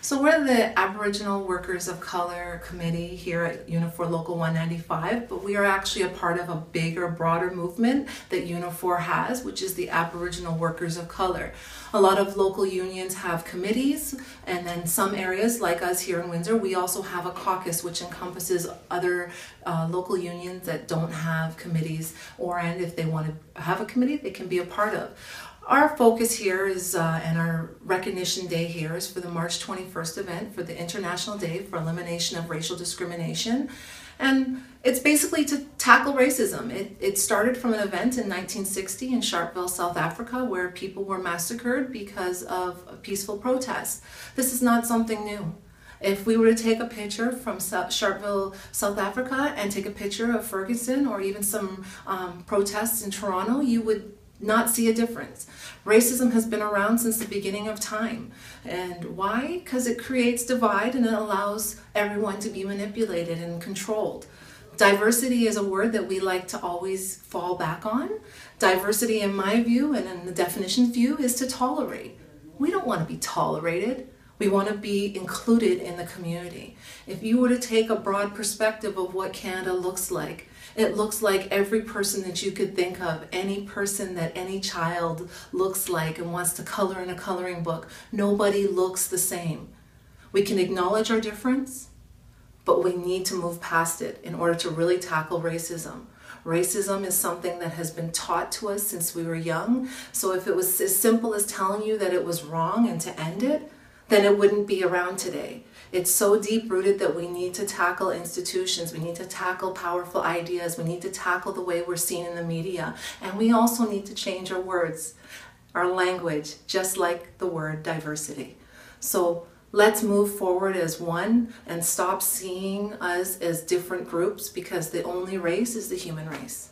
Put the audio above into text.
So we're the Aboriginal Workers of Color Committee here at Unifor Local 195, but we are actually a part of a bigger, broader movement that Unifor has, which is the Aboriginal Workers of Color. A lot of local unions have committees, and then some areas, like us here in Windsor, we also have a caucus which encompasses other local unions that don't have committees, and if they want to have a committee, they can be a part of. Our focus here is, and our recognition day here is for the March 21st event for the International Day for Elimination of Racial Discrimination. And it's basically to tackle racism. It started from an event in 1960 in Sharpeville, South Africa, where people were massacred because of a peaceful protest. This is not something new. If we were to take a picture from Sharpeville, South Africa, and take a picture of Ferguson or even some protests in Toronto, you would not see a difference. Racism has been around since the beginning of time. And why? Because it creates divide and it allows everyone to be manipulated and controlled. Diversity is a word that we like to always fall back on. Diversity, in my view, and in the definition view, is to tolerate. We don't want to be tolerated. We want to be included in the community. If you were to take a broad perspective of what Canada looks like, it looks like every person that you could think of, any person that any child looks like and wants to color in a coloring book. Nobody looks the same. We can acknowledge our difference, but we need to move past it in order to really tackle racism. Racism is something that has been taught to us since we were young. So if it was as simple as telling you that it was wrong and to end it, then it wouldn't be around today. It's so deep-rooted that we need to tackle institutions, we need to tackle powerful ideas, we need to tackle the way we're seen in the media, and we also need to change our words, our language, just like the word diversity. So let's move forward as one and stop seeing us as different groups, because the only race is the human race.